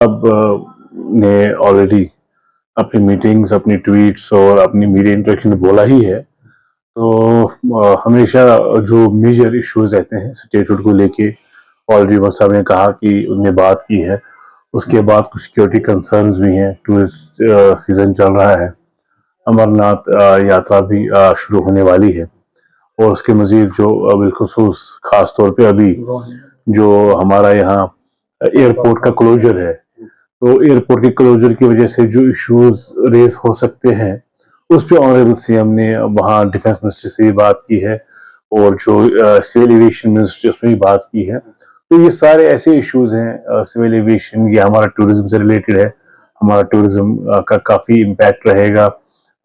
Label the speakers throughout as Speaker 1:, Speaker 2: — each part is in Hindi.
Speaker 1: अब ने ऑलरेडी अपनी मीटिंग्स, अपनी ट्वीट्स और अपनी मीडिया इंटरेक्शन में बोला ही है। तो हमेशा जो मेजर इश्यूज रहते हैं स्टेटहुड को लेके ऑलरेडी उमर साहब ने कहा कि उनने बात की है। उसके बाद कुछ सिक्योरिटी कंसर्न्स भी हैं। टूरिस्ट सीजन चल रहा है, अमरनाथ यात्रा भी शुरू होने वाली है और उसके मजीद जो बिलखुसूस खास तौर पे अभी जो हमारा यहाँ एयरपोर्ट का क्लोजर है, तो एयरपोर्ट के क्लोजर की वजह से जो इश्यूज रेज हो सकते हैं उस पर ऑनरेबल सीएम ने वहाँ डिफेंस मिनिस्टर से भी बात की है और जो सिविल एविएशन मिनिस्टर उसमें भी बात की है। तो ये सारे ऐसे इश्यूज हैं। सिविल एविएशन ये हमारा टूरिज्म से रिलेटेड है। हमारा टूरिज्म का काफ़ी इम्पैक्ट रहेगा,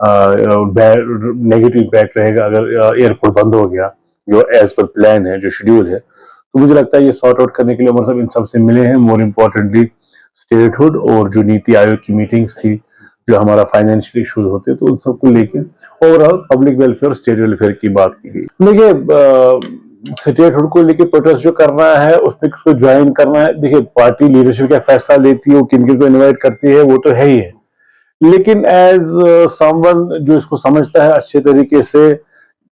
Speaker 1: नेगेटिव इम्पैक्ट रहेगा अगर एयरपोर्ट बंद हो गया, जो एज पर प्लान है, जो शेड्यूल है। तो मुझे लगता है ये सॉर्ट आउट करने के लिए उमर साहब इन सबसे मिले हैं। मोर इम्पोर्टेंटली स्टेटहुड और जो नीति आयोग की मीटिंग्स थी, जो हमारा फाइनेंशियल इश्यूज होते तो उन सबको लेके ओवरऑल पब्लिक वेलफेयर और स्टेट वेलफेयर की बात की गई। देखिए, स्टेटहुड को लेके प्रोटेस्ट जो करना है उसमें किसको ज्वाइन करना है, देखिए पार्टी लीडरशिप क्या फैसला लेती है, वो किन किन को इन्वाइट करती है, वो तो है ही है। लेकिन एज समवन जो इसको समझता है अच्छे तरीके से,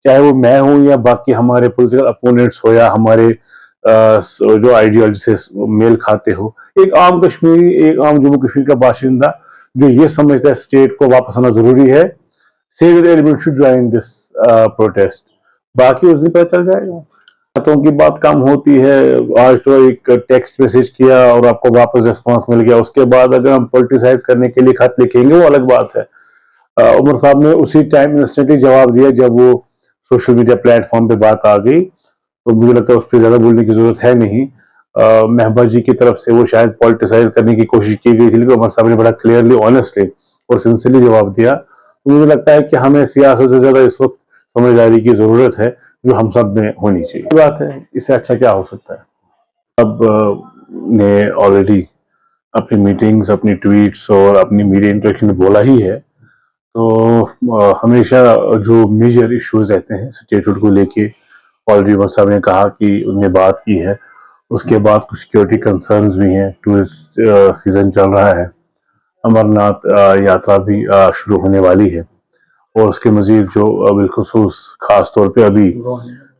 Speaker 1: चाहे वो मैं हूं या बाकी हमारे पॉलिटिकल अपोनेंट्स हो या हमारे जो आइडियोलॉजी से मेल खाते हो, एक आम कश्मीरी, एक आम जम्मू कश्मीर का बाशिंदा जो ये समझता है स्टेट को वापस आना जरूरी है, civil element should join this protest. बाकी उस दिन पता चल जाएगा। बातों की बात कम होती है। आज तो एक टेक्स्ट मैसेज किया और आपको वापस रिस्पांस मिल गया, उसके बाद अगर हम पॉलिटिसाइज करने के लिए खत लिखेंगे वो अलग बात है। उमर साहब ने उसी टाइम इंस्टेंटली जवाब दिया जब वो सोशल मीडिया प्लेटफॉर्म पे बात आ गई, तो मुझे लगता है उस पर ज्यादा बोलने की जरूरत है नहीं। महबा जी की तरफ से वो शायद पॉलिटिसाइज करने की कोशिश की गई थी, लेकिन उमर साहब ने बड़ा क्लियरली, ऑनेस्टली और सिंसियरली जवाब दिया। तो मुझे लगता है कि हमें सियासत से ज्यादा इस वक्त समझदारी की जरूरत है, जो हम सब में होनी चाहिए। बात है, इससे अच्छा क्या हो सकता है। अब ने ऑलरेडी अपनी मीटिंग्स, अपनी ट्वीट्स और अपनी मीडिया इंटरेक्शन में बोला ही है। तो हमेशा जो मेजर इश्यूज रहते हैं स्टेटहुड को लेके ऑलरेडी उमर साहब ने कहा कि उनने बात की है। उसके बाद कुछ सिक्योरिटी कंसर्न्स भी हैं। टूरिस्ट सीजन चल रहा है, अमरनाथ यात्रा भी शुरू होने वाली है और उसके मजीद जो बिलखुसूस खास तौर पे अभी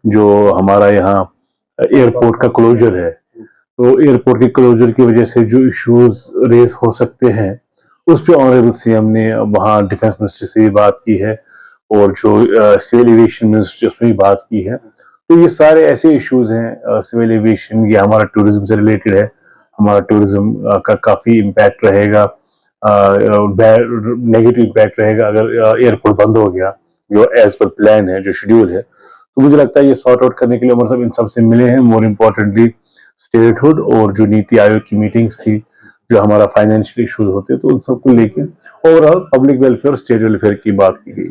Speaker 1: जो हमारा यहाँ एयरपोर्ट का क्लोजर है, तो एयरपोर्ट के क्लोजर की वजह से जो इश्यूज रेज हो सकते हैं उस पर ऑनरेबल सीएम ने वहाँ डिफेंस मिनिस्टर से भी बात की है और जो सिविल एविएशन मिनिस्टर उसमें भी बात की है। तो ये सारे ऐसे इश्यूज हैं। सिविल एविएशन ये हमारा टूरिज्म से रिलेटेड है। हमारा टूरिज्म का काफ़ी इम्पैक्ट रहेगा, नेगेटिव इम्पैक्ट रहेगा अगर एयरपोर्ट बंद हो गया, जो एज पर प्लान है, जो शेड्यूल है। तो मुझे लगता है ये सॉर्ट आउट करने के लिए उमर साहब इन सबसे मिले हैं। मोर इम्पोर्टेंटली स्टेटहुड और जो नीति आयोग की मीटिंग्स थी, जो हमारा फाइनेंशियल इश्यूज होते तो उन सबको लेके ओवरऑल पब्लिक वेलफेयर और स्टेट वेलफेयर की बात की गई।